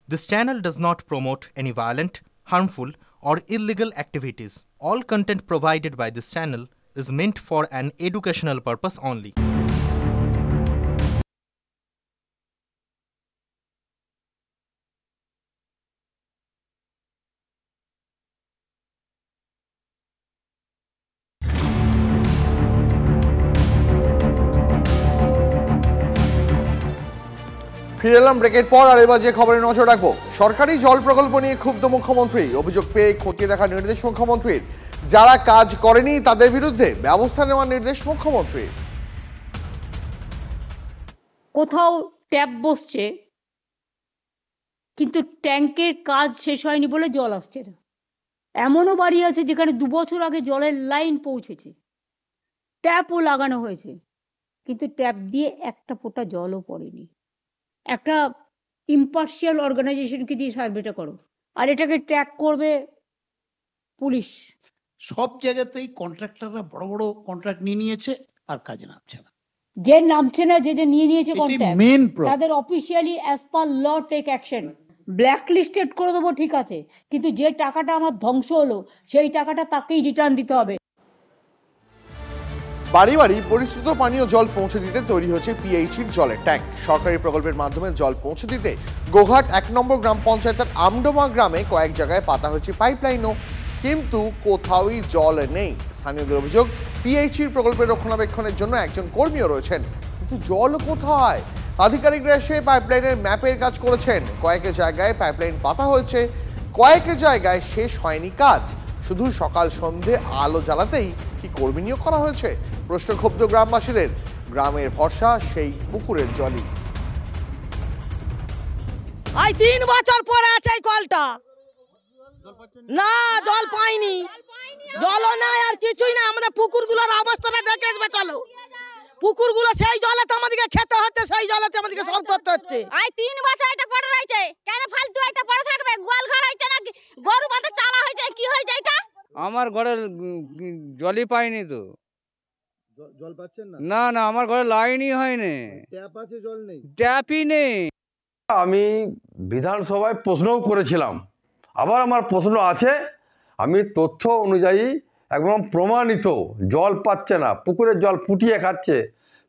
This channel does not promote any violent, harmful, or illegal activities. All content provided by this channel is meant for an educational purpose only. ফিরে এলাম ব্রেকের পর আর এবার যে খবরে নজর রাখবো, সরকারি জল প্রকল্প নিয়ে ক্ষুব্ধ মুখ্যমন্ত্রী। অভিযোগ পেয়ে খতিয়ে দেখার নির্দেশ মুখ্যমন্ত্রীর। যারা কাজ করেনি তাদের বিরুদ্ধে ব্যবস্থা নেওয়ার নির্দেশ মুখ্যমন্ত্রীর। কোথাও ট্যাপ বসছে কিন্তু ট্যাঙ্কের কাজ শেষ হয়নি বলে জল আসছে না। এমনও বাড়ি আছে যেখানে 2 বছর আগে জলের লাইন পৌঁছেছে, ট্যাপও লাগানো হয়েছে, কিন্তু ট্যাপ দিয়ে একটা ফোঁটা জলও পড়েনি। একটা ইম্পার্শিয়াল অর্গানাইজেশনকে দিয়ে সার্ভেটা করো, আর এটাকে ট্র্যাক করবে পুলিশ। সব জায়গাতেই কন্ট্রাক্টররা বড় বড় কন্ট্রাক্ট নিয়ে নিয়েছে আর কাজে নামছে না। যে নামছে না, যে নিয়ে নিয়েছে কন্ট্রাক্ট, মেন তাদের অফিসিয়ালি অ্যাজ পার ল টেক অ্যাকশন। ব্ল্যাক লিস্টেড করে দেবো ঠিক আছে, কিন্তু যে টাকাটা আমার ধ্বংস হলো সেই টাকাটা তাকেই রিটার্ন দিতে হবে। বাড়ি বাড়ি পরিশ্রুত পানীয় জল পৌঁছে দিতে তৈরি হচ্ছে পিএইচির জলের ট্যাঙ্ক। সরকারি প্রকল্পের মাধ্যমে জল পৌঁছে দিতে গোঘাট 1 নম্বর গ্রাম পঞ্চায়েতের আমডোমা গ্রামে কয়েক জায়গায় পাতা হয়েছে পাইপলাইনও, কিন্তু কোথাওই জল নেই। স্থানীয়দের অভিযোগ, পিএইচির প্রকল্পের রক্ষণাবেক্ষণের জন্য একজন কর্মীও রয়েছেন, কিন্তু জল কোথায়? আধিকারিকরা এসে পাইপলাইনের ম্যাপের কাজ করেছেন। কয়েক জায়গায় পাইপলাইন পাতা হয়েছে, কয়েক জায়গায় শেষ হয়নি কাজ। শুধু সকাল সন্ধে আলো জ্বালাতেই কি কর্মী নিয়োগ করা হয়েছে? প্রশ্ন ক্ষুব্ধ গ্রামবাসীদের। গ্রামের ভরসা সেই পুকুরের জলই। 3 বছর পরে আছে এই কলটা, না জল পাইনি, জলও নাই আর কিছুই না। আমাদের পুকুরগুলোর অবস্থাটা দেখে আসবে চলো। পুকুরগুলো সেই জলেতে আমাদেরকে খেতে হচ্ছে, সেই জলেতে আমাদেরকে সব করতে হচ্ছে। 3 বছর এটা পড়ে রয়েছে, কেন ফালতু এটা পড়ে থাকবে? গোয়াল ঘর হইছে না, গরু বাঁধা চালা হইছে, কি হইছে এটা? আমার ঘরের জলই পাইনি তো। জল পাচ্ছেন না? না না, আমার ঘরে লাইনই হয়নি। ট্যাপ আছে, জল নেই, ট্যাপই নেই। আমি বিধানসভায় প্রশ্নও করেছিলাম, আবার আমার প্রশ্ন আছে। আমি তথ্য অনুযায়ী একদম প্রমাণিত জল পাচ্ছে না, পুকুরের জল ফুটিয়ে খাচ্ছে।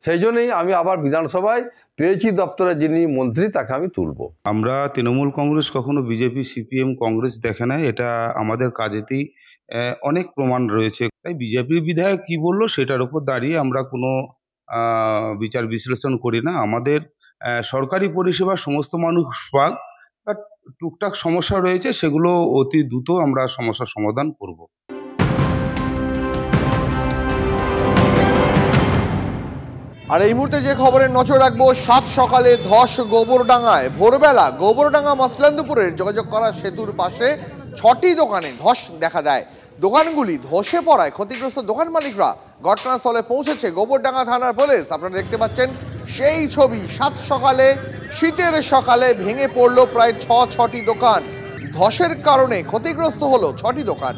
সেই জন্যই আমি আবার বিধানসভায় পিএইচই দপ্তরের যিনি মন্ত্রী তাকে আমি তুলব। আমরা তৃণমূল কংগ্রেস কখনো বিজেপি সিপিএম কংগ্রেস দেখে না, এটা আমাদের কাজেতেই অনেক প্রমাণ রয়েছে। তাই বিজেপির বিধায়ক কি বললো সেটার উপর দাঁড়িয়ে আমরা কোনো বিচার বিশ্লেষণ করি না। আমাদের সরকারি পরিষেবা সমস্ত মানুষ পাক, টুকটাক সমস্যা রয়েছে, সেগুলো অতি দ্রুত আমরা সমস্যার সমাধান করব। আর এই মুহূর্তে যে খবরের নজর রাখবো, 7 সকালে ধস গোবরডাঙ্গায়। ভোরবেলা গোবরডাঙ্গা মাসলান্দপুরের যোগাযোগ করা সেতুর পাশে 6টি দোকানে ধস দেখা দেয়। দোকানগুলি ধসে পড়ায় ক্ষতিগ্রস্ত দোকান মালিকরা। ঘটনাস্থলে পৌঁছেছে গোবরডাঙ্গা থানার পুলিশ। আপনারা দেখতে পাচ্ছেন সেই ছবি। 7 সকালে, শীতের সকালে ভেঙে পড়লো প্রায় 6টি দোকান। ধসের কারণে ক্ষতিগ্রস্ত হলো 6টি দোকান।